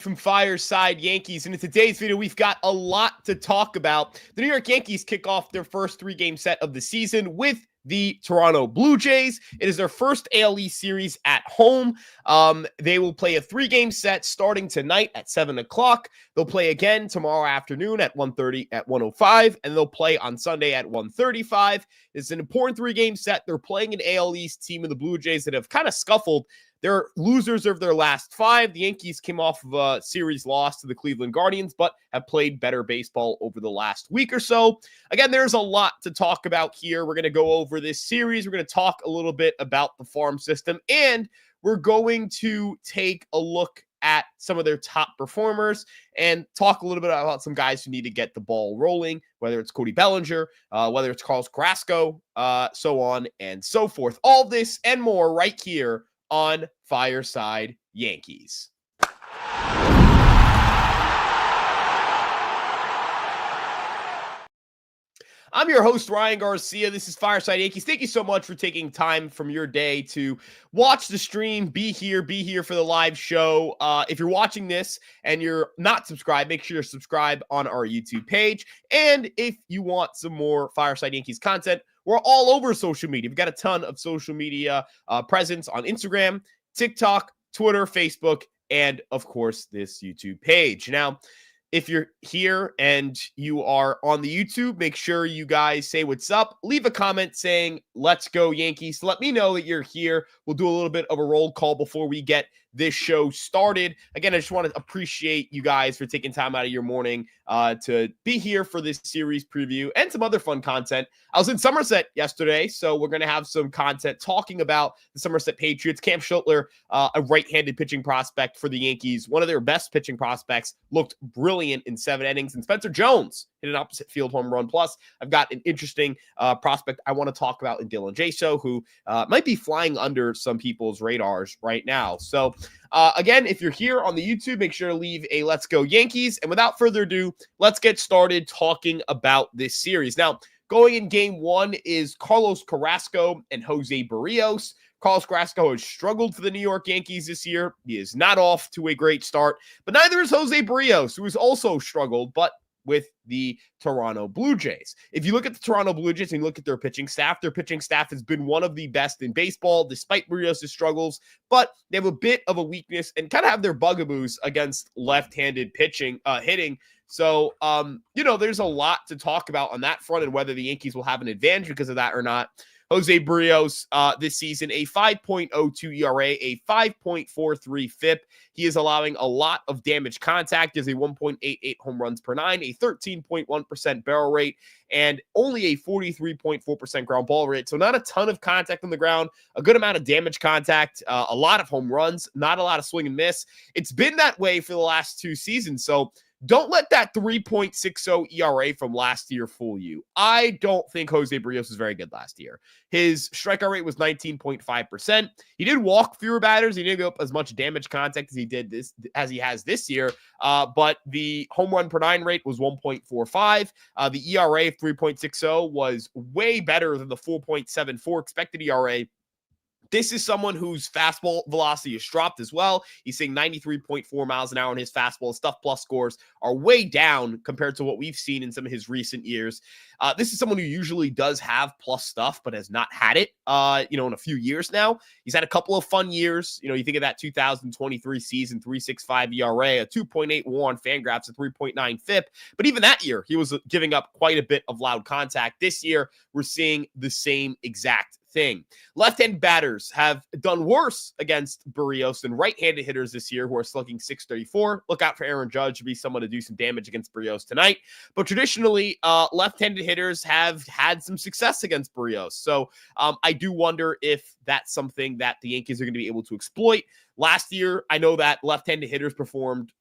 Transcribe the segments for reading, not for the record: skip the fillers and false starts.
From Fireside Yankees, and in today's video we've got a lot to talk about. The New York Yankees kick off their first three-game set of the season with the Toronto Blue Jays. It is their first AL East series at home. They will play a three-game set starting tonight at 7 o'clock. They'll play again tomorrow afternoon at 1:30 at 1:05, and they'll play on Sunday at 1:35. It's an important three-game set. They're playing an AL East team in the Blue Jays that have kind of scuffled. They're losers of their last five. The Yankees came off of a series loss to the Cleveland Guardians, but have played better baseball over the last week or so. Again, there's a lot to talk about here. We're going to go over this series. We're going to talk a little bit about the farm system, and we're going to take a look at some of their top performers and talk a little bit about some guys who need to get the ball rolling, whether it's Cody Bellinger, whether it's Carlos Carrasco, so on and so forth. All this and more right here on Fireside Yankees. I'm your host, Ryan Garcia. This is Fireside Yankees. Thank you so much for taking time from your day to watch the stream, be here for the live show. If you're watching this and you're not subscribed, make sure you're subscribed on our YouTube page. And if you want some more Fireside Yankees content, we're all over social media. We've got a ton of social media presence on Instagram, TikTok, Twitter, Facebook, and of course, this YouTube page. Now, if you're here and you are on the YouTube, make sure you guys say what's up. Leave a comment saying, let's go Yankees. Let me know that you're here. We'll do a little bit of a roll call before we get this show started. Again, I just want to appreciate you guys for taking time out of your morning to be here for this series preview and some other fun content. I was in Somerset yesterday, so we're going to have some content talking about the Somerset Patriots. Cam Schutler, a right-handed pitching prospect for the Yankees, one of their best pitching prospects, looked brilliant in 7 innings. And Spencer Jones hit an opposite field home run. Plus, I've got an interesting prospect I want to talk about in Dylan Jaso, who might be flying under some people's radars right now. So, again, if you're here on the YouTube, make sure to leave a Let's Go Yankees. And without further ado, let's get started talking about this series. Now, going in game one is Carlos Carrasco and Jose Barrios. Carlos Carrasco has struggled for the New York Yankees this year. He is not off to a great start, but neither is Jose Barrios, who has also struggled, but with the Toronto Blue Jays. If you look at the Toronto Blue Jays and you look at their pitching staff has been one of the best in baseball, despite Barrios' struggles, but they have a bit of a weakness and kind of have their bugaboos against left-handed hitting. So, there's a lot to talk about on that front and whether the Yankees will have an advantage because of that or not. Jose Barrios this season, a 5.02 ERA, a 5.43 FIP. He is allowing a lot of damage contact. He has a 1.88 home runs per 9, a 13.1% barrel rate, and only a 43.4% ground ball rate. So not a ton of contact on the ground, a good amount of damage contact, a lot of home runs, not a lot of swing and miss. It's been that way for the last 2 seasons. So don't let that 3.60 ERA from last year fool you. I don't think Jose Barrios was very good last year. His strikeout rate was 19.5%. He did walk fewer batters. He didn't give up as much damage contact as he has this year. But the home run per 9 rate was 1.45. The ERA of 3.60 was way better than the 4.74 expected ERA. This is someone whose fastball velocity is dropped as well. He's seeing 93.4 miles an hour on his fastball. His stuff plus scores are way down compared to what we've seen in some of his recent years. This is someone who usually does have plus stuff, but has not had it, in a few years now. He's had a couple of fun years. You think of that 2023 season, 3.65 ERA, a 2.8 WAR on Fangraphs, a 3.9 FIP. But even that year, he was giving up quite a bit of loud contact. This year, we're seeing the same exact thing. Left-handed batters have done worse against Barrios than right-handed hitters this year, who are slugging .634. Look out for Aaron Judge to be someone to do some damage against Barrios tonight. But traditionally, left-handed hitters have had some success against Barrios. So I do wonder if that's something that the Yankees are going to be able to exploit. Last year, I know that left-handed hitters performed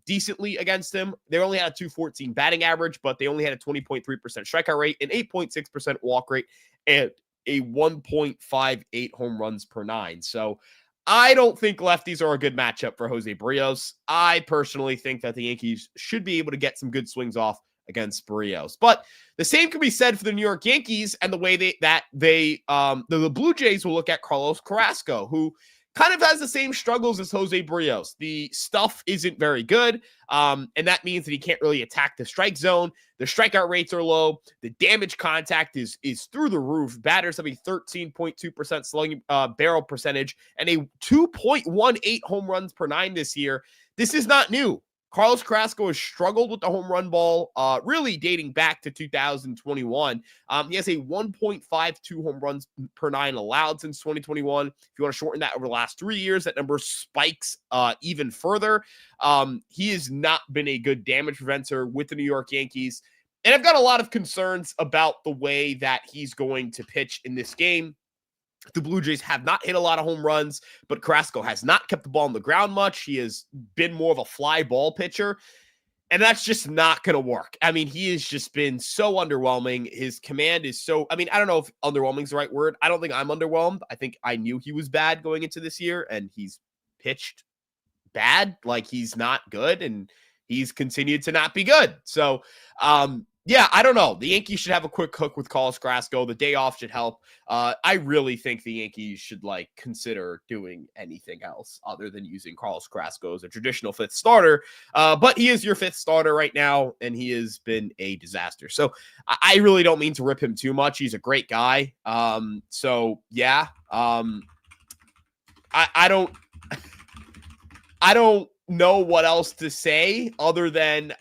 decently against him. They only had a .214 batting average, but they only had a 20.3% strikeout rate, an 8.6% walk rate, and a 1.58 home runs per 9. So I don't think lefties are a good matchup for Jose Barrios. I personally think that the Yankees should be able to get some good swings off against Barrios. But the same can be said for the New York Yankees and the way the Blue Jays will look at Carlos Carrasco, who kind of has the same struggles as Jose Barrios. The stuff isn't very good, and that means that he can't really attack the strike zone. The strikeout rates are low. The damage contact is through the roof. Batters have a 13.2% slugging barrel percentage and a 2.18 home runs per nine this year. This is not new. Carlos Carrasco has struggled with the home run ball, really dating back to 2021. He has a 1.52 home runs per nine allowed since 2021. If you want to shorten that over the last 3 years, that number spikes even further. He has not been a good damage preventer with the New York Yankees. And I've got a lot of concerns about the way that he's going to pitch in this game. The Blue Jays have not hit a lot of home runs, but Carrasco has not kept the ball on the ground much. He has been more of a fly ball pitcher, and that's just not going to work. I mean, he has just been so underwhelming. His command is so, I mean, I don't know if underwhelming is the right word. I don't think I'm underwhelmed. I think I knew he was bad going into this year, and he's pitched bad. Like, he's not good, and he's continued to not be good. So, yeah, I don't know. The Yankees should have a quick hook with Carlos Carrasco. The day off should help. I really think the Yankees should consider doing anything else other than using Carlos Carrasco as a traditional fifth starter. But he is your fifth starter right now, and he has been a disaster. So I really don't mean to rip him too much. He's a great guy. So yeah, I don't know what else to say other than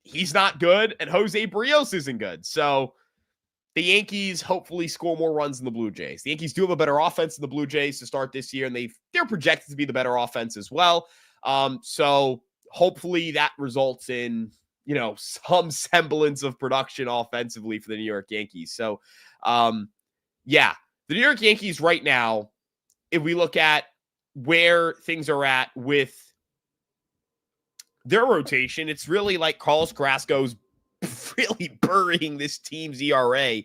he's not good, and Jose Barrios isn't good. So the Yankees hopefully score more runs than the Blue Jays. The Yankees do have a better offense than the Blue Jays to start this year, and they're projected to be the better offense as well. So hopefully that results in, some semblance of production offensively for the New York Yankees. So, yeah, the New York Yankees right now, if we look at where things are at with their rotation, it's really like Carlos Carrasco's really burying this team's ERA.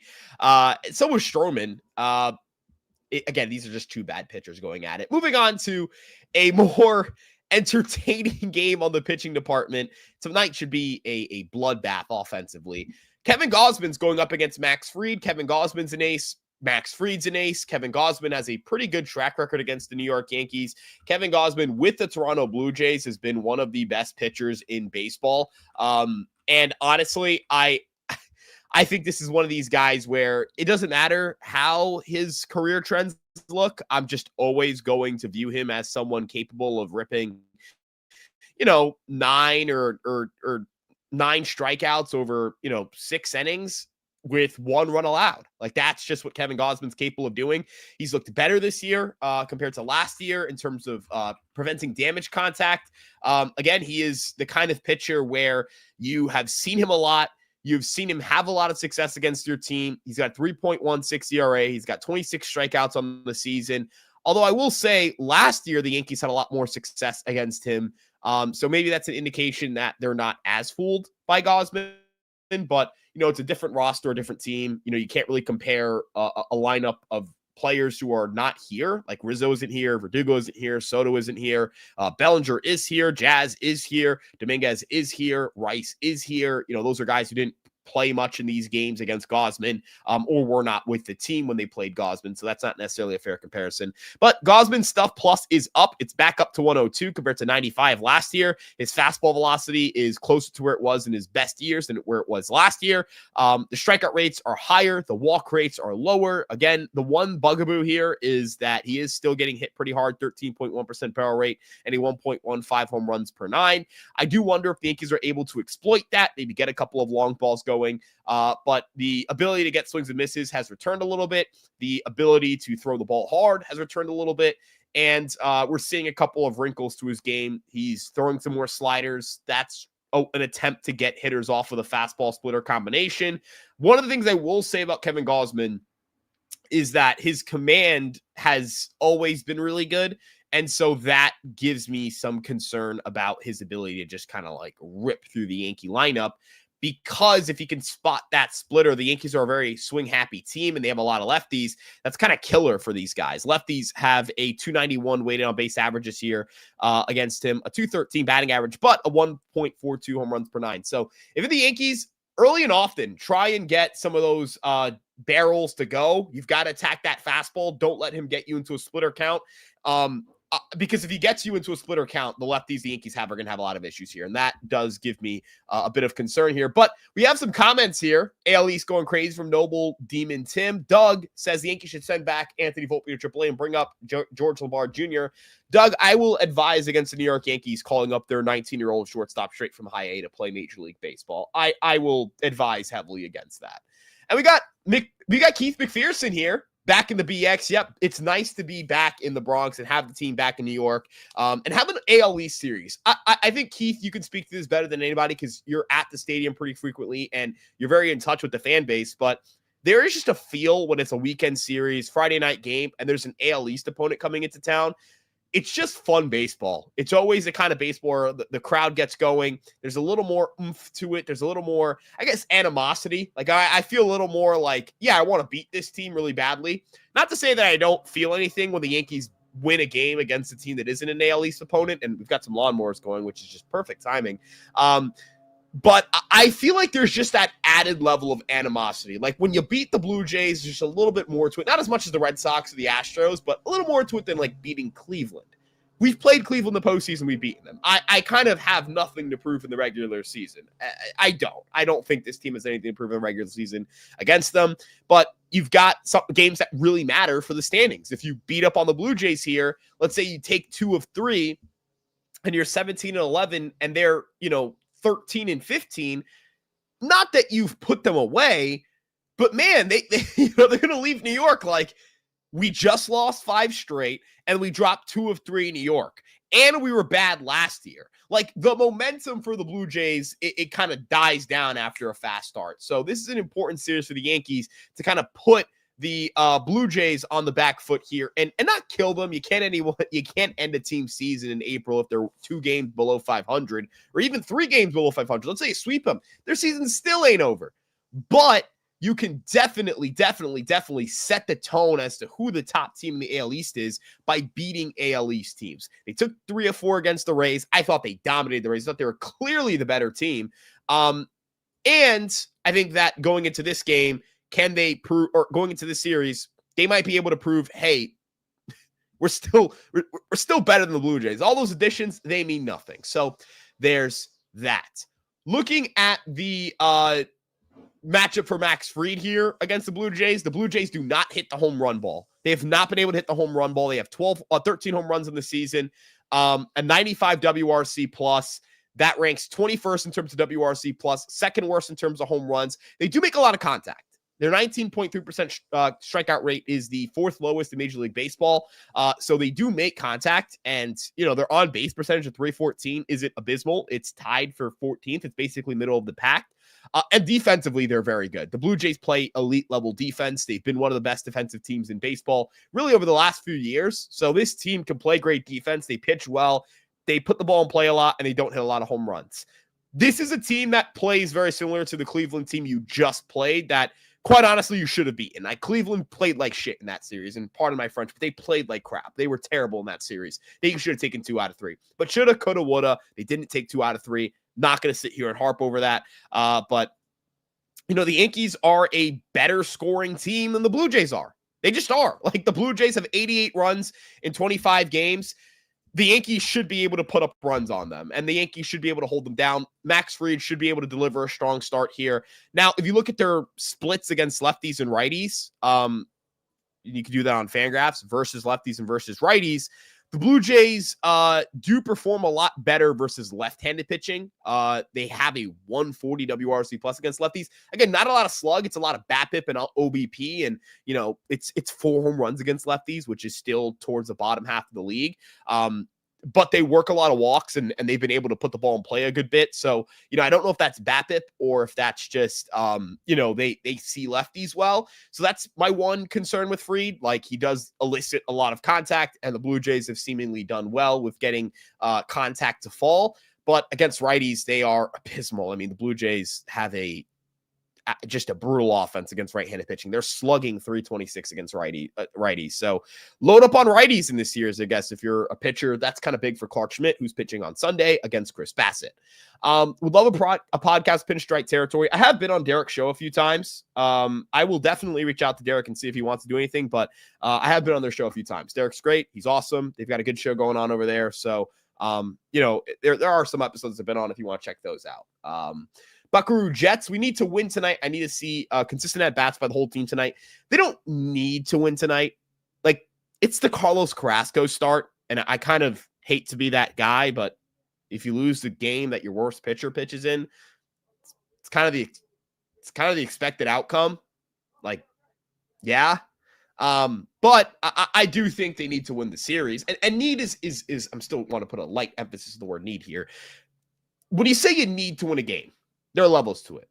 So was Stroman. Again, these are just two bad pitchers going at it. Moving on to a more entertaining game on the pitching department. Tonight should be a bloodbath offensively. Kevin Gausman's going up against Max Fried. Kevin Gausman's an ace. Max Fried's an ace. Kevin Gausman has a pretty good track record against the New York Yankees. Kevin Gausman with the Toronto Blue Jays has been one of the best pitchers in baseball. And honestly, I think this is one of these guys where it doesn't matter how his career trends look. I'm just always going to view him as someone capable of ripping, 9 or 9 strikeouts over, 6 innings with 1 run allowed. That's just what Kevin Gausman's capable of doing. He's looked better this year compared to last year in terms of preventing damage contact. Again, he is the kind of pitcher where you have seen him a lot. You've seen him have a lot of success against your team. He's got 3.16 ERA. He's got 26 strikeouts on the season. Although I will say last year, the Yankees had a lot more success against him. So maybe that's an indication that they're not as fooled by Gausman, but it's a different roster, a different team. You can't really compare a lineup of players who are not here. Like Rizzo isn't here, Verdugo isn't here, Soto isn't here, Bellinger is here, Jazz is here, Dominguez is here, Rice is here. Those are guys who didn't play much in these games against Gausman, or were not with the team when they played Gausman. So that's not necessarily a fair comparison. But Gausman's stuff plus is up. It's back up to 102 compared to 95 last year. His fastball velocity is closer to where it was in his best years than where it was last year. The strikeout rates are higher. The walk rates are lower. Again, the one bugaboo here is that he is still getting hit pretty hard, 13.1% barrel rate and a 1.15 home runs per 9. I do wonder if the Yankees are able to exploit that, maybe get a couple of long balls going. But the ability to get swings and misses has returned a little bit. The ability to throw the ball hard has returned a little bit. And we're seeing a couple of wrinkles to his game. He's throwing some more sliders. That's an attempt to get hitters off of the fastball splitter combination. One of the things I will say about Kevin Gausman is that his command has always been really good. And so that gives me some concern about his ability to just kind of rip through the Yankee lineup. Because if he can spot that splitter, the Yankees are a very swing-happy team, and they have a lot of lefties. That's kind of killer for these guys. Lefties have a 291 weighted on base average this year against him, a 213 batting average, but a 1.42 home runs per 9. So if the Yankees early and often, try and get some of those barrels to go. You've got to attack that fastball. Don't let him get you into a splitter count. Because if he gets you into a splitter count, the lefties the Yankees have are going to have a lot of issues here. And that does give me a bit of concern here. But we have some comments here. AL East going crazy from Noble Demon Tim. Doug says the Yankees should send back Anthony Volpe to AAA and bring up George Lamar Jr. Doug, I will advise against the New York Yankees calling up their 19-year-old shortstop straight from high A to play Major League Baseball. I will advise heavily against that. And we got Keith McPherson here. Back in the BX. Yep. It's nice to be back in the Bronx and have the team back in New York and have an AL East series. I think, Keith, you can speak to this better than anybody because you're at the stadium pretty frequently and you're very in touch with the fan base. But there is just a feel when it's a weekend series, Friday night game, and there's an AL East opponent coming into town. It's just fun baseball. It's always the kind of baseball where the crowd gets going. There's a little more oomph to it. There's a little more, I guess, animosity. Like I feel a little more like, yeah, I want to beat this team really badly. Not to say that I don't feel anything when the Yankees win a game against a team that isn't an AL East opponent, and we've got some lawnmowers going, which is just perfect timing. But I feel like there's just that added level of animosity. Like when you beat the Blue Jays, there's a little bit more to it. Not as much as the Red Sox or the Astros, but a little more to it than like beating Cleveland. We've played Cleveland in the postseason. We've beaten them. I kind of have nothing to prove in the regular season. I don't think this team has anything to prove in the regular season against them. But you've got some games that really matter for the standings. If you beat up on the Blue Jays here, let's say you take 2 of 3 and you're 17-11 and they're, 13-15, not that you've put them away, but man, they're going to leave New York like we just lost 5 straight and we dropped 2 of 3 in New York and we were bad last year. Like the momentum for the Blue Jays, it kind of dies down after a fast start. So this is an important series for the Yankees to kind of put the Blue Jays on the back foot here and not kill them. You can't end a team season in April if they're 2 games below 500 or even 3 games below 500. Let's say you sweep them. Their season still ain't over. But you can definitely set the tone as to who the top team in the AL East is by beating AL East teams. They took 3 of 4 against the Rays. I thought they dominated the Rays. I thought they were clearly the better team. And I think that going into this game, can they prove, or going into this series, they might be able to prove, hey, we're still better than the Blue Jays. All those additions, they mean nothing. So there's that. Looking at the matchup for Max Fried here against the Blue Jays do not hit the home run ball. They have not been able to hit the home run ball. They have 13 home runs in the season, a 95 WRC plus. That ranks 21st in terms of WRC plus, second worst in terms of home runs. They do make a lot of contact. Their 19.3% strikeout rate is the 4th lowest in Major League Baseball. So they do make contact, and their on-base percentage of .314 isn't abysmal. It's tied for 14th. It's basically middle of the pack. And defensively, they're very good. The Blue Jays play elite-level defense. They've been one of the best defensive teams in baseball, really over the last few years. So this team can play great defense. They pitch well. They put the ball in play a lot, and they don't hit a lot of home runs. This is a team that plays very similar to the Cleveland team you just played that, quite honestly, you should have beaten. Cleveland played like shit in that series, and pardon my French, but they played like crap. They were terrible in that series. They should have taken 2 out of 3. But shoulda, coulda, woulda. They didn't take 2 out of 3. Not going to sit here and harp over that. But, the Yankees are a better scoring team than the Blue Jays are. They just are. Like, the Blue Jays have 88 runs in 25 games. The Yankees should be able to put up runs on them, and the Yankees should be able to hold them down. Max Fried should be able to deliver a strong start here. Now, if you look at their splits against lefties and righties, you can do that on Fangraphs versus lefties and versus righties. The Blue Jays do perform a lot better versus left-handed pitching. They have a 140 WRC plus against lefties. Again, not a lot of slug. It's a lot of BABIP and OBP, and it's 4 home runs against lefties, which is still towards the bottom half of the league. But they work a lot of walks, and they've been able to put the ball in play a good bit. So, I don't know if that's BABIP or if that's just, they see lefties well. So that's my one concern with Fried. Like, he does elicit a lot of contact, and the Blue Jays have seemingly done well with getting contact to fall. But against righties, they are abysmal. I mean, the Blue Jays have just a brutal offense against right-handed pitching. They're slugging 326 against righties. So load up on righties in this series, I guess. If you're a pitcher, that's kind of big for Clark Schmidt, who's pitching on Sunday against Chris Basset. Would love a podcast pinstripe territory. I have been on Derek's show a few times. I will definitely reach out to Derek and see if he wants to do anything, but I have been on their show a few times. Derek's great. He's awesome. They've got a good show going on over there. So, there are some episodes I've been on if you want to check those out. Buckaroo Jets, we need to win tonight. I need to see consistent at-bats by the whole team tonight. They don't need to win tonight. Like, it's the Carlos Carrasco start, and I kind of hate to be that guy, but if you lose the game that your worst pitcher pitches in, it's kind of the expected outcome. Like, yeah. But I do think they need to win the series. And need is I'm still want to put a light emphasis on the word need here. When you say you need to win a game, there are levels to it.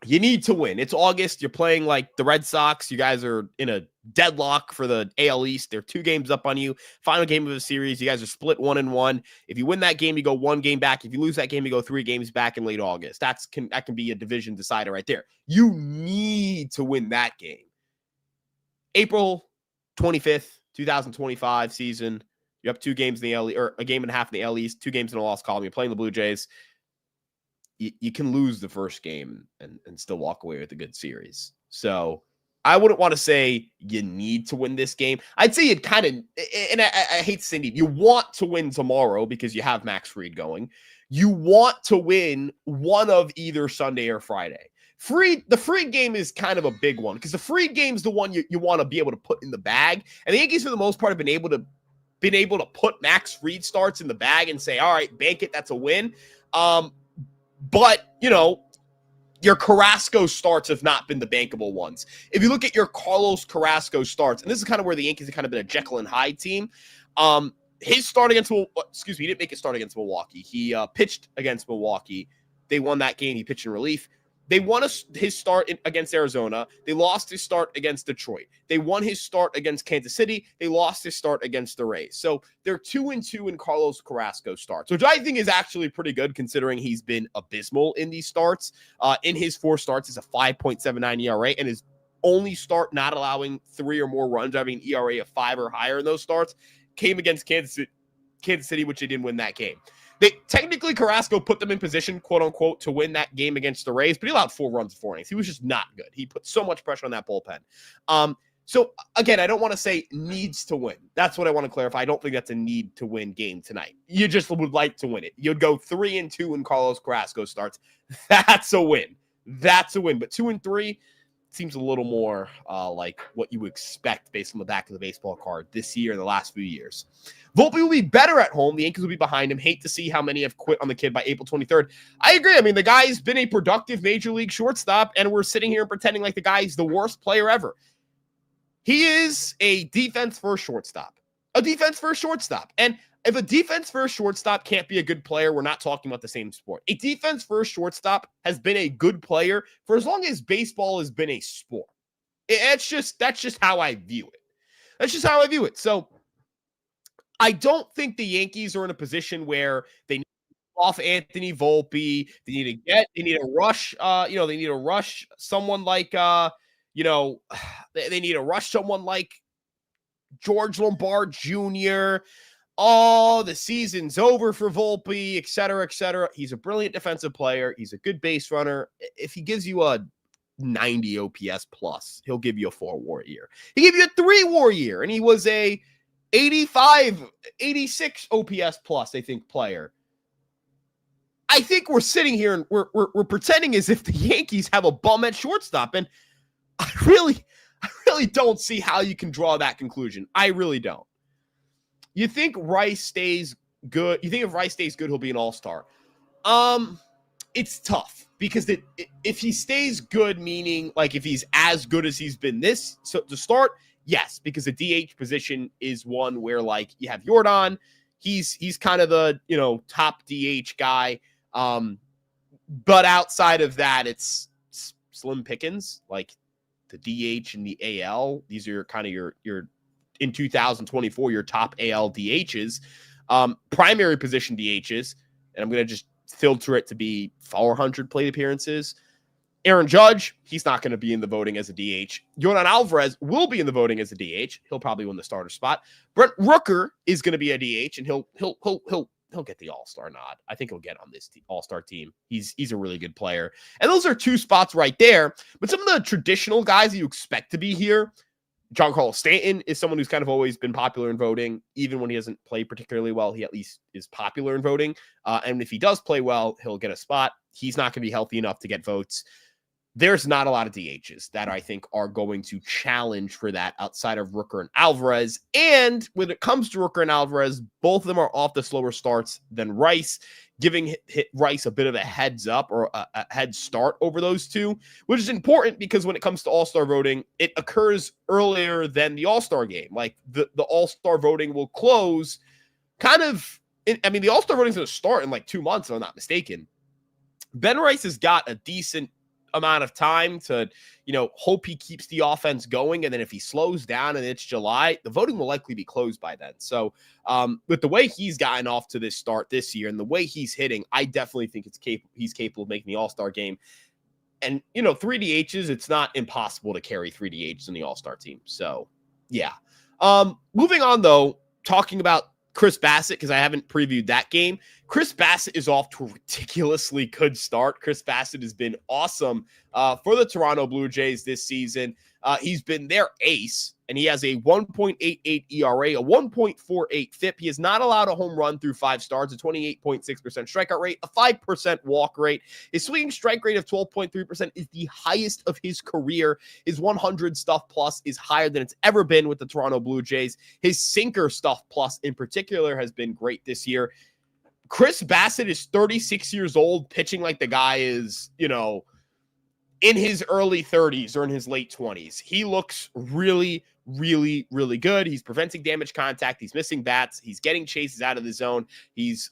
You need to win. It's August. You're playing like the Red Sox. You guys are in a deadlock for the AL East. They're 2 games up on you. Final game of the series. You guys are split 1-1. If you win that game, you go 1 game back. If you lose that game, you go 3 games back in late August. That can be a division decider right there. You need to win that game. April 25th, 2025 season. You're up 2 games in the AL, or a game and a half in the AL East, 2 games in a loss column. You're playing the Blue Jays. You can lose the first game and still walk away with a good series. So I wouldn't want to say you need to win this game. I'd say it kind of, and I hate to say need, you want to win tomorrow because you have Max Fried going. You want to win one of either Sunday or Friday. The Fried game is kind of a big one because the Fried game is the one you want to be able to put in the bag. And the Yankees, for the most part, have been able to put Max Fried starts in the bag and say, all right, bank it, that's a win. But, your Carrasco starts have not been the bankable ones. If you look at your Carlos Carrasco starts, and this is kind of where the Yankees have kind of been a Jekyll and Hyde team. His start against, he didn't make a start against Milwaukee. He pitched against Milwaukee. They won that game. He pitched in relief. They won his start against Arizona. They lost his start against Detroit. They won his start against Kansas City. They lost his start against the Rays. So they're 2-2 in Carlos Carrasco starts, which I think is actually pretty good considering he's been abysmal in these starts. In his 4 starts, is a 5.79 ERA, and his only start not allowing 3 or more runs, having an ERA of 5 or higher in those starts, came against Kansas City, which they didn't win that game. Technically, Carrasco put them in position, quote unquote, to win that game against the Rays, but he allowed 4 runs in 4 innings. He was just not good. He put so much pressure on that bullpen. So again, I don't want to say needs to win. That's what I want to clarify. I don't think that's a need to win game tonight. You just would like to win it. You'd go 3-2 in Carlos Carrasco starts. That's a win. That's a win. But 2-3 seems a little more like what you would expect based on the back of the baseball card this year and the last few years. Volpe will be better at home. The Yankees will be behind him. Hate to see how many have quit on the kid by April 23rd. I agree. I mean, the guy's been a productive major league shortstop, and we're sitting here pretending like the guy's the worst player ever. He is a defense-first shortstop. A defense-first shortstop. And if a defense-first shortstop can't be a good player, we're not talking about the same sport. A defense-first shortstop has been a good player for as long as baseball has been a sport. That's just how I view it. That's just how I view it. So I don't think the Yankees are in a position where they need off Anthony Volpe. They need to rush someone like they need to rush someone like George Lombard Jr. Oh, the season's over for Volpe, et cetera, et cetera. He's a brilliant defensive player. He's a good base runner. If he gives you a 90 OPS plus, he'll give you a 4-WAR year. He gave you a 3-WAR year, and he was a 86 OPS plus, I think, player. I think we're sitting here and we're pretending as if the Yankees have a bum at shortstop, and I really don't see how you can draw that conclusion. I really don't. You think Rice stays good? You think if Rice stays good, he'll be an all-star? It's tough because if he stays good, meaning like if he's as good as he's been to start, yes, because the DH position is one where like you have Yordan, he's kind of the top DH guy, but outside of that, it's slim pickings. Like the DH and the AL, these are kind of your in 2024 your top AL DHs, primary position DHs, and I'm gonna just filter it to be 400 plate appearances. Aaron Judge, he's not going to be in the voting as a DH. Yordan Alvarez will be in the voting as a DH. He'll probably win the starter spot. Brent Rooker is going to be a DH, and he'll get the All-Star nod. I think he'll get on this All-Star team. He's a really good player. And those are 2 spots right there. But some of the traditional guys that you expect to be here, Giancarlo Stanton is someone who's kind of always been popular in voting. Even when he doesn't play particularly well, he at least is popular in voting. And if he does play well, he'll get a spot. He's not going to be healthy enough to get votes. There's not a lot of DHs that I think are going to challenge for that outside of Rooker and Alvarez. And when it comes to Rooker and Alvarez, both of them are off the slower starts than Rice, giving Rice a bit of a heads up or a head start over those two, which is important because when it comes to All-Star voting, it occurs earlier than the All-Star game. Like the All-Star voting will close the All-Star voting is going to start in like 2 months, if I'm not mistaken. Ben Rice has got a decent amount of time to, hope he keeps the offense going. And then if he slows down and it's July, the voting will likely be closed by then. So with the way he's gotten off to this start this year and the way he's hitting, I definitely think he's capable of making the All-Star game. And, 3 DHs, it's not impossible to carry 3 DHs in the All-Star team. So, yeah. Moving on, though, talking about Chris Basset, because I haven't previewed that game. Chris Basset is off to a ridiculously good start. Chris Basset has been awesome for the Toronto Blue Jays this season. He's been their ace, and he has a 1.88 ERA, a 1.48 FIP. He has not allowed a home run through 5 starts, a 28.6% strikeout rate, a 5% walk rate. His swinging strike rate of 12.3% is the highest of his career. His 100 stuff plus is higher than it's ever been with the Toronto Blue Jays. His sinker stuff plus in particular has been great this year. Chris Basset is 36 years old, pitching like the guy is, in his early 30s or in his late 20s. He looks really, really, really good. He's preventing damage contact. He's missing bats. He's getting chases out of the zone. He's,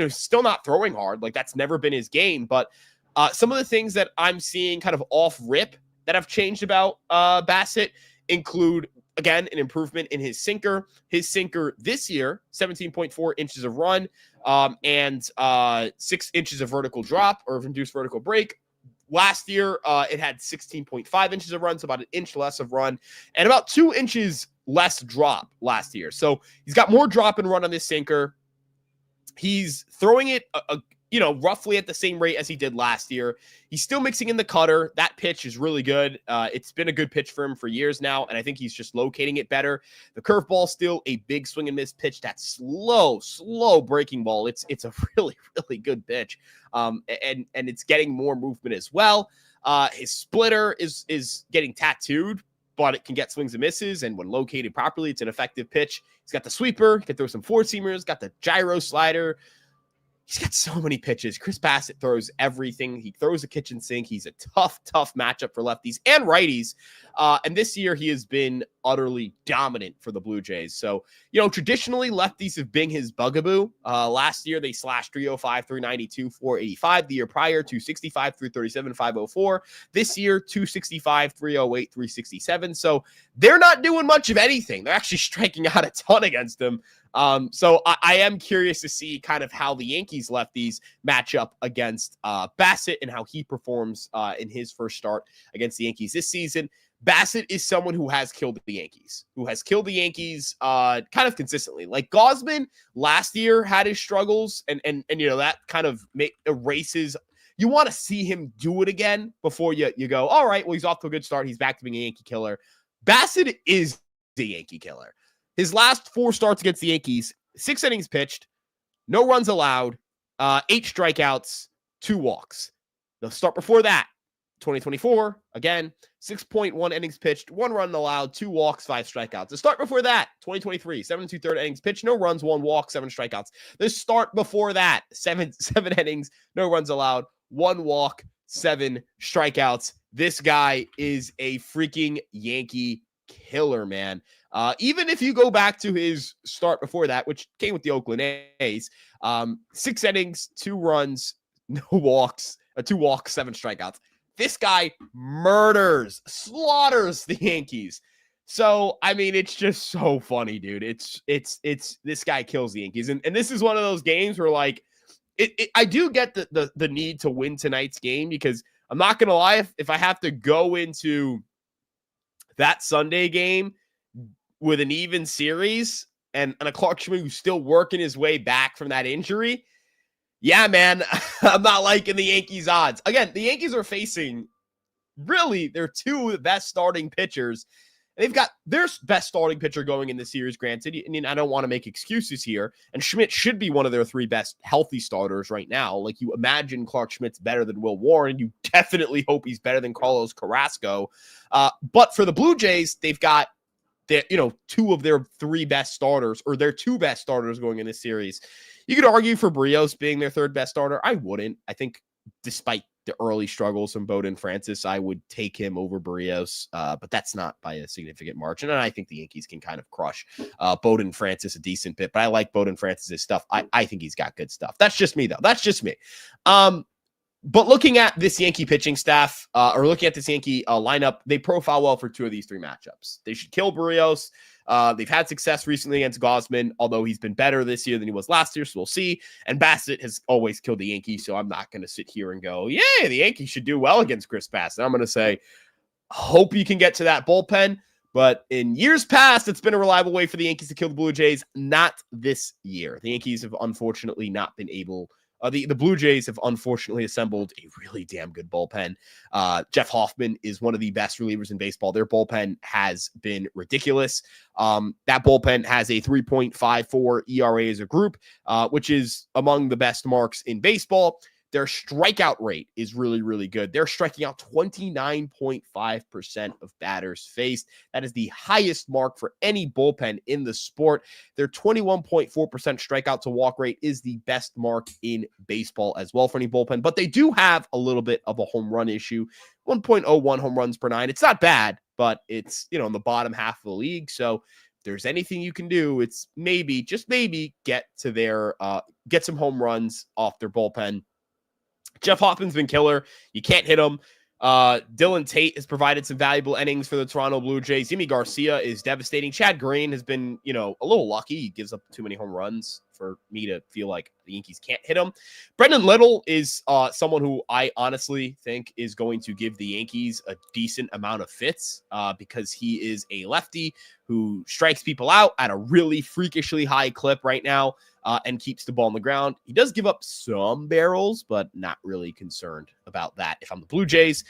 still not throwing hard. Like, that's never been his game. But some of the things that I'm seeing kind of off rip that have changed about Basset include, again, an improvement in his sinker. His sinker this year, 17.4 inches of run and 6 inches of vertical drop or induced vertical break. Last year, it had 16.5 inches of run, so about an inch less of run, and about 2 inches less drop last year. So he's got more drop and run on this sinker. He's throwing it, roughly at the same rate as he did last year. He's still mixing in the cutter. That pitch is really good. It's been a good pitch for him for years now, and I think he's just locating it better. The curveball still a big swing and miss pitch. That slow breaking ball. It's a really, really good pitch, and it's getting more movement as well. His splitter is getting tattooed, but it can get swings and misses, and when located properly, it's an effective pitch. He's got the sweeper. He can throw some 4-seamers. Got the gyro slider. He's got so many pitches. Chris Basset throws everything. He throws a kitchen sink. He's a tough matchup for lefties and righties. And this year he has been utterly dominant for the Blue Jays. So, traditionally lefties have been his bugaboo. Last year they slashed 305, 392, 485. The year prior, 265, 337, 504. This year, 265, 308, 367. So they're not doing much of anything. They're actually striking out a ton against him. So I am curious to see kind of how the Yankees lefties match up against Basset and how he performs in his first start against the Yankees this season. Basset is someone who has killed the Yankees, kind of consistently. Like Gausman last year had his struggles, and that kind of erases. You want to see him do it again before you go, all right, well, he's off to a good start. He's back to being a Yankee killer. Basset is the Yankee killer. His last 4 starts against the Yankees, 6 innings pitched, no runs allowed, 8 strikeouts, 2 walks. The start before that, 2024, again, 6.1 innings pitched, 1 run allowed, 2 walks, 5 strikeouts. The start before that, 2023, 7 2/3 innings pitched, no runs, 1 walk, 7 strikeouts. The start before that, 7 innings, no runs allowed, 1 walk, 7 strikeouts. This guy is a freaking Yankee killer, man. Even if you go back to his start before that, which came with the Oakland A's, 6 innings, 2 runs, no walks, 2 walks, 7 strikeouts. This guy slaughters the Yankees. So, I mean, it's just so funny, dude. It's this guy kills the Yankees. And this is one of those games where, like, I do get the need to win tonight's game because I'm not going to lie. If I have to go into that Sunday game with an even series and a Clarke Schmidt who's still working his way back from that injury, yeah, man, I'm not liking the Yankees odds. Again, the Yankees are facing really their two best starting pitchers. They've got their best starting pitcher going in the series, granted. I mean, I don't want to make excuses here. And Schmidt should be one of their three best healthy starters right now. Like, you imagine Clarke Schmidt's better than Will Warren. You definitely hope he's better than Carlos Carrasco. But for the Blue Jays, they've got two of their three best starters, or their two best starters going in this series. You could argue for Brios being their third best starter. I wouldn't. I think despite the early struggles from Bowden Francis, I would take him over Barrios, but that's not by a significant margin. And I think the Yankees can kind of crush Bowden Francis a decent bit, but I like Bowden Francis's stuff. I think he's got good stuff. That's just me, though. That's just me. But looking at this Yankee pitching staff, or looking at this Yankee lineup, they profile well for two of these three matchups. They should kill Barrios. They've had success recently against Gausman, although he's been better this year than he was last year, so we'll see. And Basset has always killed the Yankees, so I'm not going to sit here and go, yeah, the Yankees should do well against Chris Bassett. I'm going to say, hope you can get to that bullpen. But in years past, it's been a reliable way for the Yankees to kill the Blue Jays. Not this year. The Yankees have unfortunately not been able. The Blue Jays have unfortunately assembled a really damn good bullpen. Jeff Hoffman is one of the best relievers in baseball. Their bullpen has been ridiculous. That bullpen has a 3.54 ERA as a group, which is among the best marks in baseball. Their strikeout rate is really, really good. They're striking out 29.5% of batters faced. That is the highest mark for any bullpen in the sport. Their 21.4% strikeout to walk rate is the best mark in baseball as well for any bullpen. But they do have a little bit of a home run issue. 1.01 home runs per nine. It's not bad, but it's, in the bottom half of the league. So if there's anything you can do, it's maybe, just maybe, get some home runs off their bullpen. Jeff Hoffman's been killer. You can't hit him. Dylan Tate has provided some valuable innings for the Toronto Blue Jays. Yimi Garcia is devastating. Chad Green has been, a little lucky. He gives up too many home runs for me to feel like the Yankees can't hit him. Brendan Little is someone who I honestly think is going to give the Yankees a decent amount of fits because he is a lefty who strikes people out at a really freakishly high clip right now and keeps the ball on the ground. He does give up some barrels, but not really concerned about that if I'm the Blue Jays.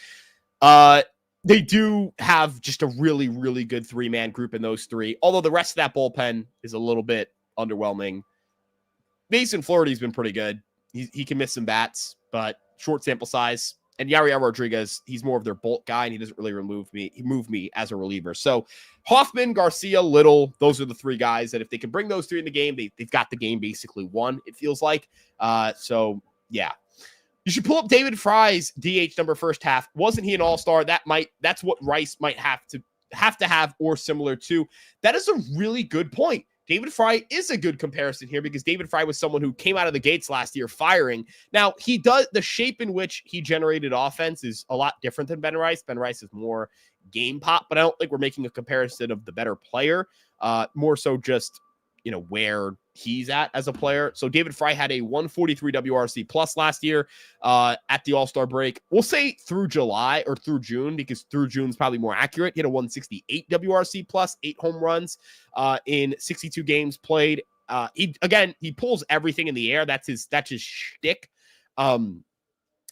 They do have just a really, really good three-man group in those three, although the rest of that bullpen is a little bit underwhelming. Mason Flaherty's been pretty good. He can miss some bats, but short sample size. And Yariel Rodriguez, he's more of their bulk guy, and he doesn't really move me as a reliever. So Hoffman, Garcia, Little, those are the three guys that if they can bring those three in the game, they've got the game basically won, it feels like. So, yeah. You should pull up David Fry's DH number first half. Wasn't he an all-star? That's what Rice might have to have or similar to. That is a really good point. David Fry is a good comparison here because David Fry was someone who came out of the gates last year firing. Now, the shape in which he generated offense is a lot different than Ben Rice. Ben Rice is more game pop, but I don't think we're making a comparison of the better player. More so just, where he's at as a player. So David Fry had a 143 WRC plus last year at the All-Star break. We'll say through July or through June, because through June's probably more accurate. He had a 168 WRC plus, 8 home runs in 62 games played. He pulls everything in the air. That's his shtick.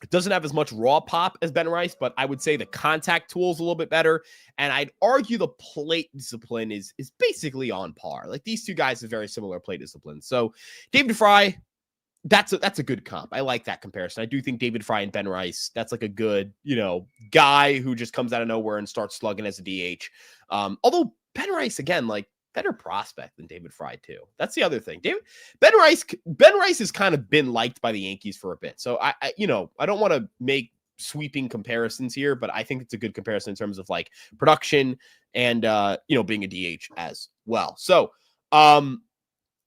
It doesn't have as much raw pop as Ben Rice, but I would say the contact tool is a little bit better. And I'd argue the plate discipline is basically on par. Like, these two guys have very similar plate discipline. So David Fry, that's a good comp. I like that comparison. I do think David Fry and Ben Rice, that's like a good, guy who just comes out of nowhere and starts slugging as a DH. Although Ben Rice, again, like, better prospect than David Fry too. That's the other thing. Ben Rice has kind of been liked by the Yankees for a bit. So I don't want to make sweeping comparisons here, but I think it's a good comparison in terms of like production and being a DH as well. So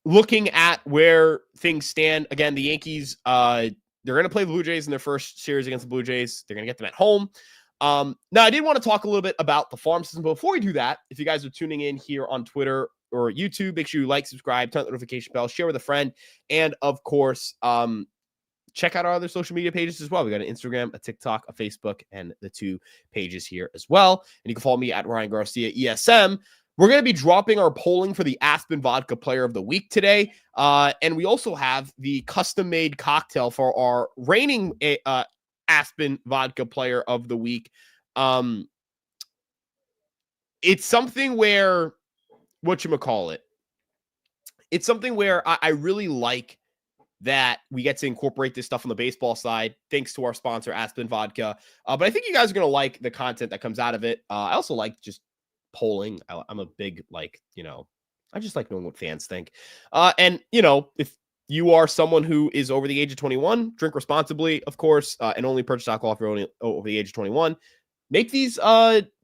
looking at where things stand, again, the Yankees, they're going to play the Blue Jays in their first series against the Blue Jays. They're going to get them at home. Now, I did want to talk a little bit about the farm system, but before we do that, if you guys are tuning in here on Twitter or YouTube, make sure you like, subscribe, turn on the notification bell, share with a friend, and of course, check out our other social media pages as well. We got an Instagram, a TikTok, a Facebook, and the 2 pages here as well. And you can follow me at Ryan Garcia ESM. We're going to be dropping our polling for the Aspen Vodka Player of the Week today. And we also have the custom-made cocktail for our reigning Aspen Vodka Player of the Week. It's something where, whatchamacallit, it's something where I really like that we get to incorporate this stuff on the baseball side, thanks to our sponsor, Aspen Vodka. But I think you guys are going to like the content that comes out of it. I also like just polling. I'm a big, I just like knowing what fans think. And, if you are someone who is over the age of 21, drink responsibly, of course, and only purchase alcohol if you're only over the age of 21. Make these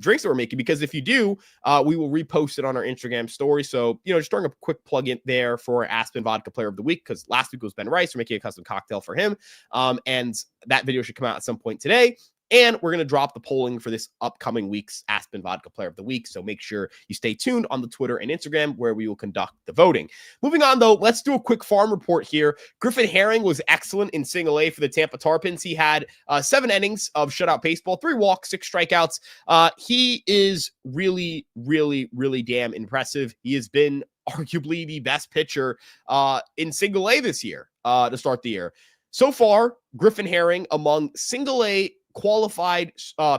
drinks that we're making, because if you do, we will repost it on our Instagram story. So, just throwing a quick plug in there for Aspen Vodka Player of the Week, because last week was Ben Rice. We're making a custom cocktail for him. And that video should come out at some point today. And we're going to drop the polling for this upcoming week's Aspen Vodka Player of the Week. So make sure you stay tuned on the Twitter and Instagram, where we will conduct the voting. Moving on, though, let's do a quick farm report here. Griffin Herring was excellent in single A for the Tampa Tarpons. He had 7 innings of shutout baseball, 3 walks, 6 strikeouts. He is really, really, really damn impressive. He has been arguably the best pitcher in single A this year to start the year. So far, Griffin Herring, among single A qualified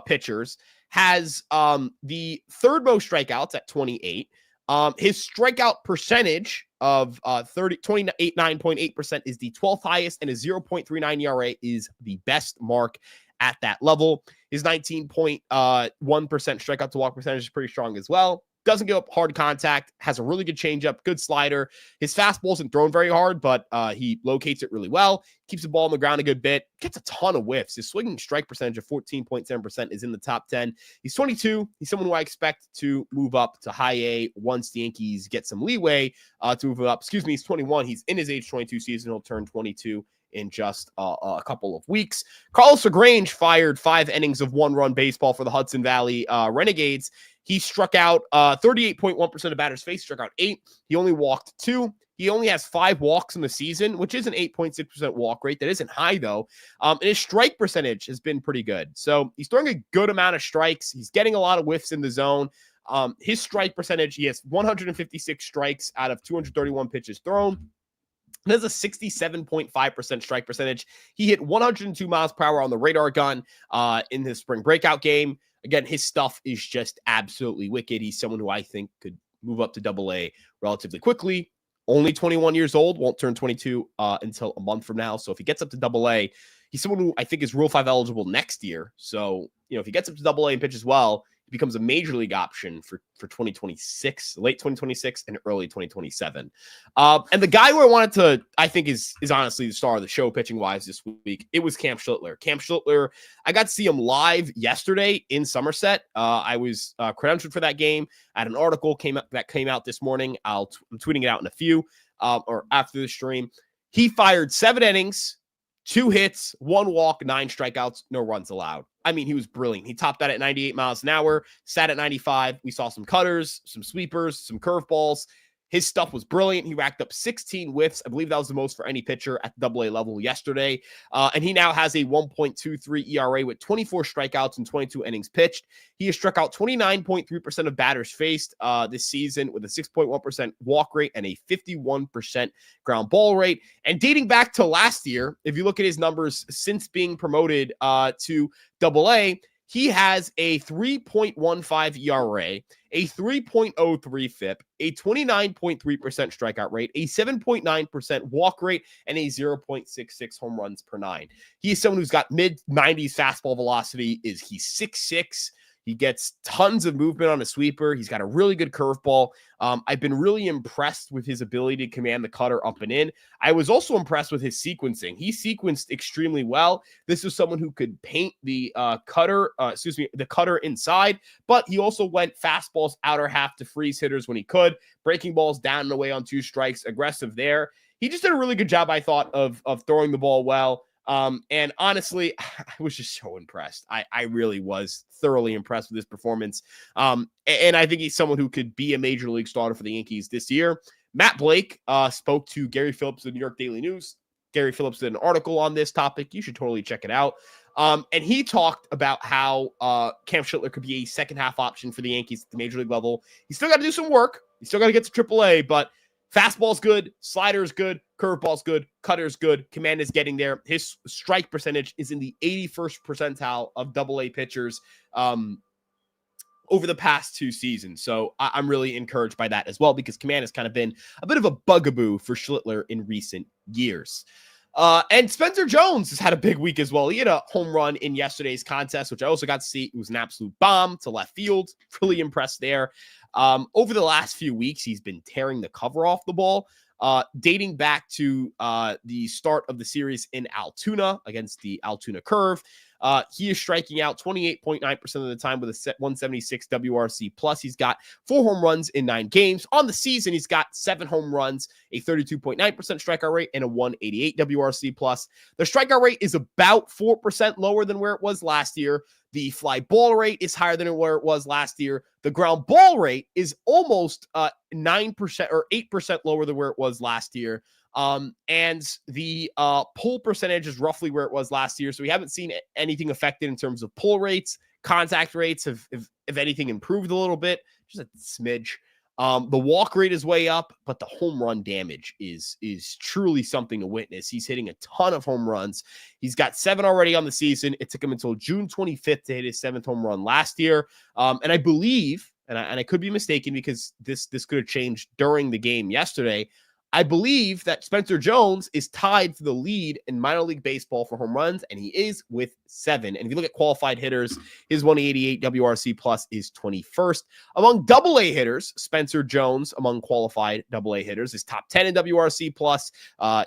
pitchers, has the 3rd most strikeouts at 28. His strikeout percentage of 29.8% is the 12th highest, and his 0.39 ERA is the best mark at that level. His 19.1% strikeout to walk percentage is pretty strong as well. Doesn't give up hard contact, has a really good changeup, good slider. His fastball isn't thrown very hard, but he locates it really well. Keeps the ball on the ground a good bit. Gets a ton of whiffs. His swinging strike percentage of 14.7% is in the top 10. He's 22. He's someone who I expect to move up to high A once the Yankees get some leeway to move up. He's 21. He's in his age 22 season. He'll turn 22 in just a couple of weeks. Carlos LaGrange fired 5 innings of 1-run baseball for the Hudson Valley Renegades. He struck out 38.1% of batters faced, struck out 8. He only walked 2. He only has 5 walks in the season, which is an 8.6% walk rate. That isn't high, though. And his strike percentage has been pretty good. So he's throwing a good amount of strikes. He's getting a lot of whiffs in the zone. His strike percentage, he has 156 strikes out of 231 pitches thrown. He has a 67.5% strike percentage. He hit 102 miles per hour on the radar gun in his spring breakout game. Again, his stuff is just absolutely wicked. He's someone who I think could move up to Double-A relatively quickly. Only 21 years old, won't turn 22 until a month from now. So if he gets up to Double-A, he's someone who I think is Rule 5 eligible next year. So, if he gets up to Double-A and pitches well, he becomes a major league option for 2026, late 2026 and early 2027. And the guy who I wanted to, I think is honestly the star of the show pitching wise this week, it was Cam Schlittler. Cam Schlittler, I got to see him live yesterday in Somerset. I was credentialed for that game. I had an article came out this morning. I'm tweeting it out in a few or after the stream. He fired 7 innings, 2 hits, 1 walk, 9 strikeouts, no runs allowed. I mean, he was brilliant. He topped that at 98 miles an hour, sat at 95. We saw some cutters, some sweepers, some curveballs. His stuff was brilliant. He racked up 16 whiffs. I believe that was the most for any pitcher at the Double-A level yesterday. And he now has a 1.23 ERA with 24 strikeouts and 22 innings pitched. He has struck out 29.3% of batters faced this season with a 6.1% walk rate and a 51% ground ball rate. And dating back to last year, if you look at his numbers since being promoted to Double-A, he has a 3.15 ERA, a 3.03 FIP, a 29.3% strikeout rate, a 7.9% walk rate, and a 0.66 home runs per 9. He is someone who's got mid-90s fastball velocity. He's 6'6". He gets tons of movement on a sweeper. He's got a really good curveball. I've been really impressed with his ability to command the cutter up and in. I was also impressed with his sequencing. He sequenced extremely well. This is someone who could paint the the cutter inside, but he also went fastballs outer half to freeze hitters when he could, breaking balls down and away on 2 strikes, aggressive there. He just did a really good job, I thought, of throwing the ball well. And honestly, I was just so impressed. I really was thoroughly impressed with his performance. And I think he's someone who could be a major league starter for the Yankees this year. Matt Blake spoke to Gary Phillips of the New York Daily News. Gary Phillips did an article on this topic. You should totally check it out. And he talked about how Cam Schlittler could be a second half option for the Yankees at the major league level. He's still got to do some work. He's still got to get to AAA, but fastball's good, slider's good, curveball's good, cutter's good. Command is getting there. His strike percentage is in the 81st percentile of AA pitchers over the past 2 seasons. So I'm really encouraged by that as well, because command has kind of been a bit of a bugaboo for Schlittler in recent years. And Spencer Jones has had a big week as well. He had a home run in yesterday's contest, which I also got to see. It was an absolute bomb to left field. Really impressed there. Over the last few weeks, he's been tearing the cover off the ball, dating back to the start of the series in Altoona against the Altoona Curve. He is striking out 28.9% of the time with a 176 WRC plus. He's got 4 home runs in 9 games. On the season, he's got 7 home runs, a 32.9% strikeout rate, and a 188 WRC plus. The strikeout rate is about 4% lower than where it was last year. The fly ball rate is higher than where it was last year. The ground ball rate is almost 9% or 8% lower than where it was last year. And the pull percentage is roughly where it was last year. So we haven't seen anything affected in terms of pull rates. Contact rates have, if anything, improved a little bit, just a smidge. The walk rate is way up, but the home run damage is truly something to witness. He's hitting a ton of home runs. He's got 7 already on the season. It took him until June 25th to hit his 7th home run last year. And I believe, and I could be mistaken because this could have changed during the game yesterday, I believe that Spencer Jones is tied for the lead in minor league baseball for home runs, and he is with 7. And if you look at qualified hitters, his 188 WRC plus is 21st. Among AA hitters, Spencer Jones, among qualified AA hitters, is top 10 in WRC plus.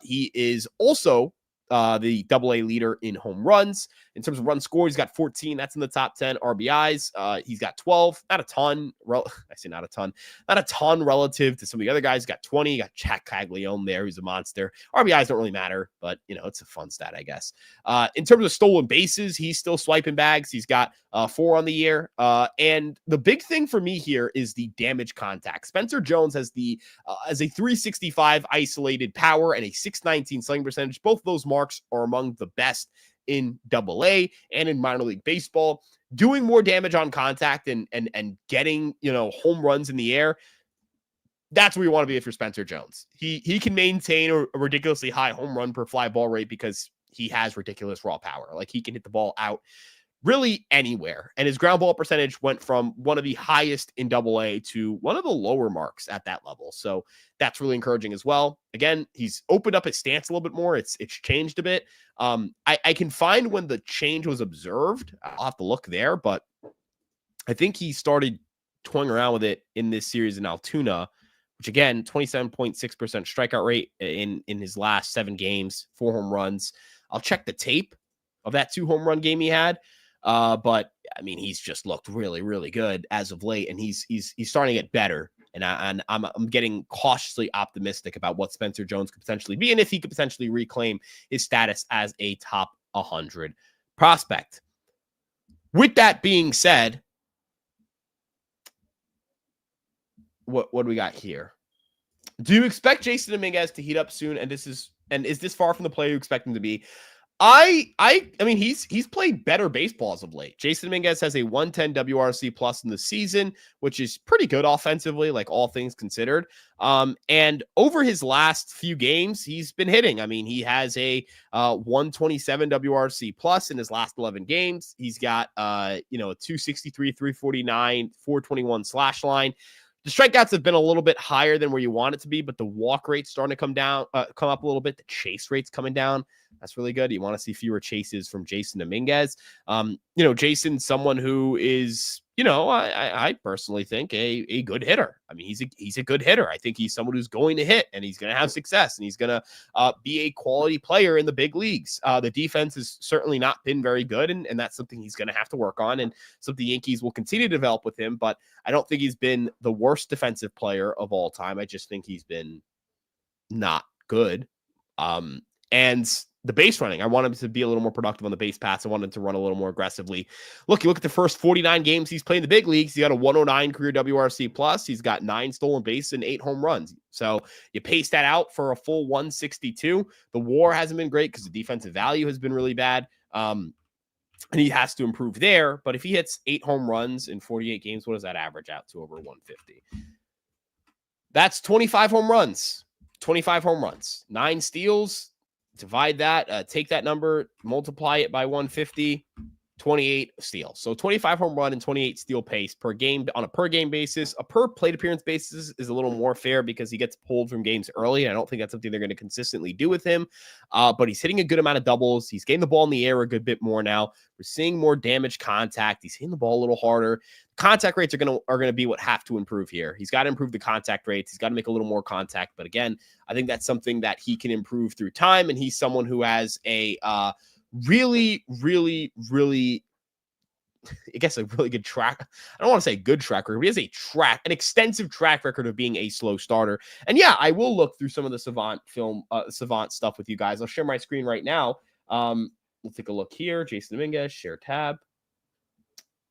He is also the AA leader in home runs. In terms of run score, he's got 14. That's in the top 10 RBIs. He's got 12. Not a ton. I say not a ton. Not a ton relative to some of the other guys. He's got 20. You got Jack Caglione there, who's a monster. RBIs don't really matter, but, it's a fun stat, I guess. In terms of stolen bases, he's still swiping bags. He's got 4 on the year. And the big thing for me here is the damage contact. Spencer Jones has as a 365 isolated power and a 619 slugging percentage. Both of those marks are among the best in AA and in minor league baseball. Doing more damage on contact and getting, home runs in the air, that's where you want to be if you're Spencer Jones. He can maintain a ridiculously high home run per fly ball rate because he has ridiculous raw power. Like, he can hit the ball out really anywhere. And his ground ball percentage went from one of the highest in AA to one of the lower marks at that level. So that's really encouraging as well. Again, he's opened up his stance a little bit more. It's changed a bit. I can find when the change was observed. I'll have to look there, but I think he started toying around with it in this series in Altoona, which, again, 27.6% strikeout rate in his last 7 games, 4 home runs. I'll check the tape of that 2 home run game he had. But I mean, he's just looked really, really good as of late, and he's starting to get better. And I'm getting cautiously optimistic about what Spencer Jones could potentially be, and if he could potentially reclaim his status as a top 100 prospect. With that being said, what do we got here? Do you expect Jason Dominguez to heat up soon? And is this far from the player you expect him to be? I mean, he's played better baseball as of late. Jason Dominguez has a 110 WRC plus in the season, which is pretty good offensively, like, all things considered. And over his last few games, he's been hitting. I mean, he has a 127 WRC plus in his last 11 games. He's got a 263, 349, 421 slash line. The strikeouts have been a little bit higher than where you want it to be, but the walk rate's starting to come up a little bit. The chase rate's coming down. That's really good. You want to see fewer chases from Jason Dominguez. Jason's someone who is, I personally think a good hitter. I mean, he's a good hitter. I think he's someone who's going to hit, and he's going to have success, and he's going to be a quality player in the big leagues. The defense has certainly not been very good, and that's something he's going to have to work on, and something the Yankees will continue to develop with him. But I don't think he's been the worst defensive player of all time. I just think he's been not good. And the base running, I want him to be a little more productive on the base paths. I want him to run a little more aggressively. Look, you look at the first 49 games he's played in the big leagues. He got a 109 career WRC plus. He's got 9 stolen bases and 8 home runs. So you pace that out for a full 162. The WAR hasn't been great because the defensive value has been really bad. And he has to improve there. But if he hits 8 home runs in 48 games, what does that average out to over 150? That's 25 home runs. 25 home runs. 9 steals. Divide that, take that number, multiply it by 150, 28 steals. So 25 home run and 28 steal pace per game on a per game basis. A per plate appearance basis is a little more fair because he gets pulled from games early. I don't think that's something they're going to consistently do with him. But he's hitting a good amount of doubles. He's getting the ball in the air a good bit more now. We're seeing more damage contact. He's hitting the ball a little harder. Contact rates are gonna be what have to improve here. He's got to improve the contact rates. He's got to make a little more contact. But again, I think that's something that he can improve through time. And he's someone who has a really, really, really, I guess a really good track. I don't want to say good track record, but he has an extensive track record of being a slow starter. And yeah, I will look through some of the Savant stuff with you guys. I'll share my screen right now. We'll take a look here. Jason Dominguez, share tab.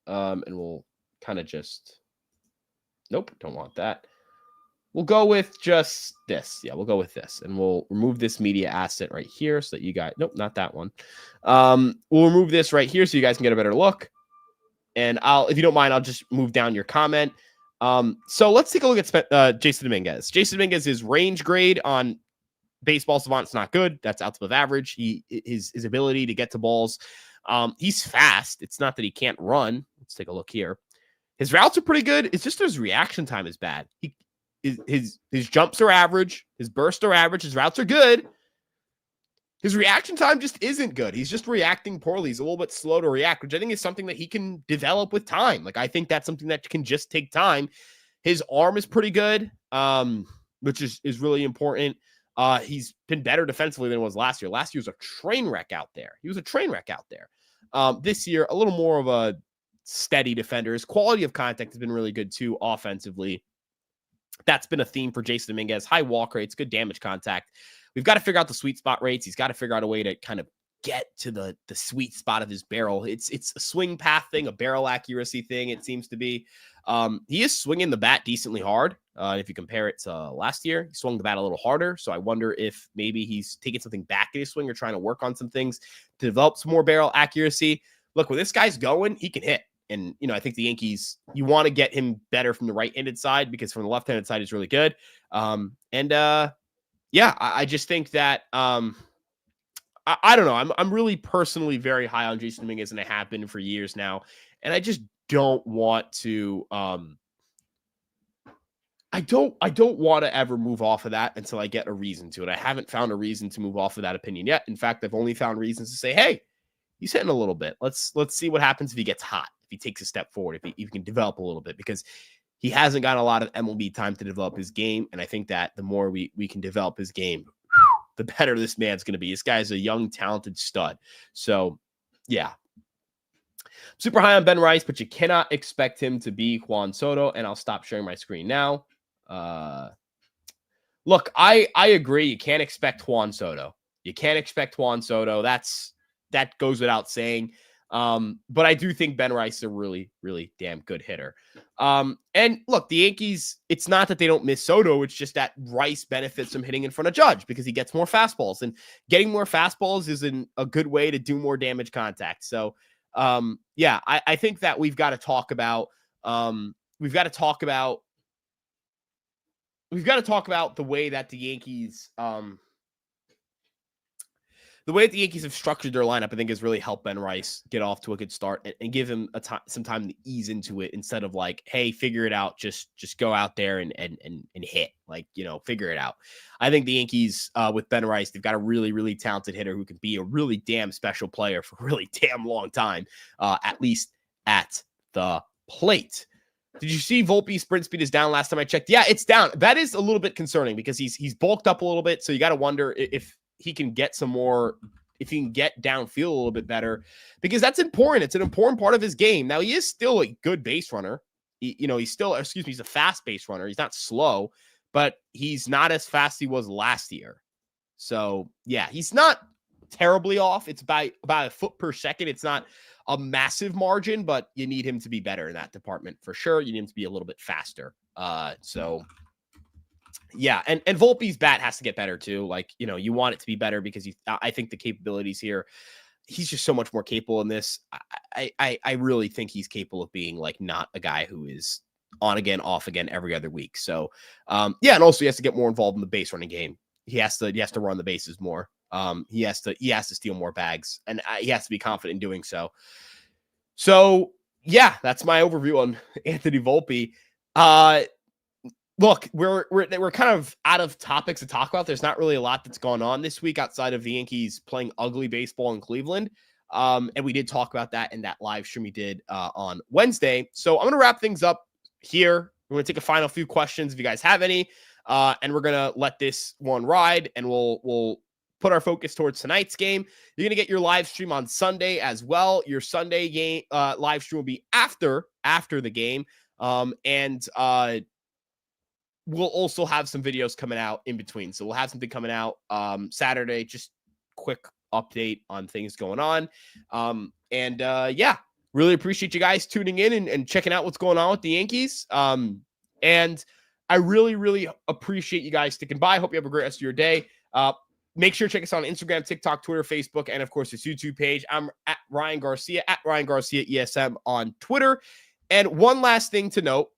And we'll kind of just, nope, don't want that. We'll go with just this. Yeah, we'll go with this. And we'll remove this media asset right here so that you guys, nope, not that one. We'll remove this right here so you guys can get a better look. And if you don't mind, I'll just move down your comment. So let's take a look at Jason Dominguez. Jason Dominguez's range grade on Baseball Savant's not good. That's out above average. His ability to get to balls. He's fast. It's not that he can't run. Let's take a look here. His routes are pretty good. It's just his reaction time is bad. His jumps are average. His bursts are average. His routes are good. His reaction time just isn't good. He's just reacting poorly. He's a little bit slow to react, which I think is something that he can develop with time. Like, I think that's something that can just take time. His arm is pretty good, which is really important. He's been better defensively than it was last year. Last year was a train wreck out there. He was a train wreck out there. This year, a little more of a steady defender. His quality of contact has been really good too offensively. That's been a theme for Jason Dominguez. High walk rates, good damage contact. We've got to figure out the sweet spot rates. He's got to figure out a way to kind of get to the sweet spot of his barrel. It's a swing path thing, a barrel accuracy thing, it seems to be. He is swinging the bat decently hard. If you compare it to last year, he swung the bat a little harder. So I wonder if maybe he's taking something back in his swing or trying to work on some things to develop some more barrel accuracy. Look, when this guy's going, he can hit. And, I think the Yankees, you want to get him better from the right-handed side because from the left-handed side, he's really good. Yeah, I just think that I don't know. I'm really personally very high on Jason Dominguez, and I have been for years now. And I just don't want to I don't want to ever move off of that until I get a reason to. And I haven't found a reason to move off of that opinion yet. In fact, I've only found reasons to say, hey, he's hitting a little bit. Let's see what happens if he gets hot, if he takes a step forward, if he can develop a little bit, because he hasn't got a lot of MLB time to develop his game. And I think that the more we can develop his game, the better this man's going to be. This guy's a young, talented stud. So, yeah. Super high on Ben Rice, but you cannot expect him to be Juan Soto. And I'll stop sharing my screen now. Look, I agree. You can't expect Juan Soto. You can't expect Juan Soto. That goes without saying. But I do think Ben Rice is a really, really damn good hitter. And look, the Yankees, it's not that they don't miss Soto. It's just that Rice benefits from hitting in front of Judge because he gets more fastballs, and getting more fastballs is a good way to do more damage contact. So, yeah, I think that we've got to talk about the way that the Yankees, have structured their lineup, I think, has really helped Ben Rice get off to a good start and give him some time to ease into it instead of like, hey, figure it out. Just go out there and hit, like, figure it out. I think the Yankees with Ben Rice, they've got a really, really talented hitter who can be a really damn special player for a really damn long time, at least at the plate. Did you see Volpe's sprint speed is down last time I checked? Yeah, it's down. That is a little bit concerning because he's bulked up a little bit. So you got to wonder if he can get some more, if he can get downfield a little bit better, because that's important. It's an important part of his game. Now, he is still a good base runner. He's a fast base runner. He's not slow, but he's not as fast as he was last year. So yeah, he's not terribly off. It's about a foot per second. It's not a massive margin, but you need him to be better in that department for sure. You need him to be a little bit faster. So yeah, and Volpe's bat has to get better too. Like, you know, you want it to be better because I think the capabilities here, he's just so much more capable in this. I really think he's capable of being like not a guy who is on again, off again every other week. So yeah, and also he has to get more involved in the base running game. He has to run the bases more. He has to steal more bags, and he has to be confident in doing so. So yeah, that's my overview on Anthony Volpe. Look, we're kind of out of topics to talk about. There's not really a lot that's gone on this week outside of the Yankees playing ugly baseball in Cleveland. And we did talk about that in that live stream we did on Wednesday. So I'm going to wrap things up here. We're going to take a final few questions if you guys have any. And we're going to let this one ride, and we'll put our focus towards tonight's game. You're going to get your live stream on Sunday as well. Your Sunday game live stream will be after the game. We'll also have some videos coming out in between. So we'll have something coming out Saturday, just quick update on things going on. Yeah, really appreciate you guys tuning in and checking out what's going on with the Yankees. And I really, really appreciate you guys sticking by. Hope you have a great rest of your day. Make sure to check us out on Instagram, TikTok, Twitter, Facebook, and of course this YouTube page. I'm at Ryan Garcia ESM on Twitter. And one last thing to note.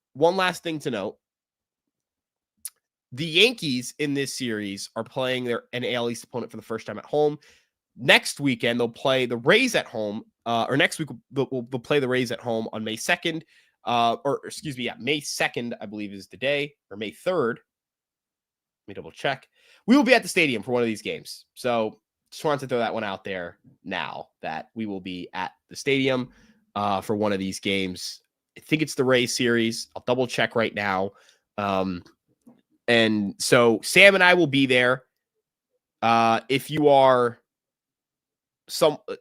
The Yankees in this series are playing an AL East opponent for the first time at home. Next weekend, they'll play the Rays at home, or next week, they'll play the Rays at home on May 2nd. May 2nd, I believe is the day, or May 3rd. Let me double check. We will be at the stadium for one of these games. So just wanted to throw that one out there now that we will be at the stadium for one of these games. I think it's the Rays series. I'll double check right now. And so Sam and I will be there. If you are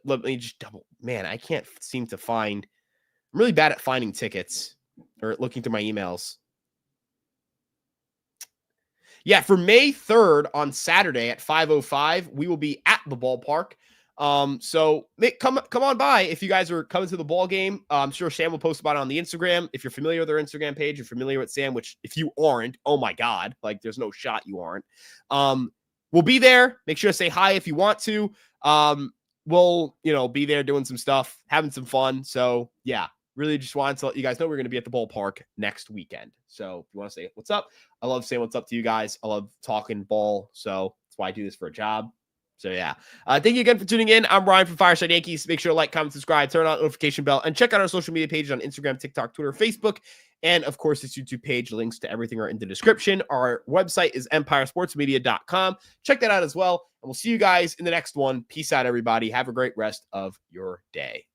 let me just I can't seem to find, I'm really bad at finding tickets or looking through my emails. Yeah, for May 3rd on Saturday at 5:05, we will be at the ballpark. So come on by if you guys are coming to the ball game. I'm sure Sam will post about it on the Instagram. If you're familiar with their Instagram page, you're familiar with Sam, which if you aren't, oh my God, like there's no shot you aren't. We'll be there. Make sure to say hi if you want to. We'll, be there doing some stuff, having some fun. So yeah, really just wanted to let you guys know we're going to be at the ballpark next weekend. So if you want to say what's up, I love saying what's up to you guys. I love talking ball. So that's why I do this for a job. So yeah, thank you again for tuning in. I'm Ryan from Fireside Yankees. Make sure to like, comment, subscribe, turn on notification bell, and check out our social media pages on Instagram, TikTok, Twitter, Facebook, and of course this YouTube page. Links to everything are in the description. Our website is empiresportsmedia.com. Check that out as well, and we'll see you guys in the next one. Peace out, everybody. Have a great rest of your day.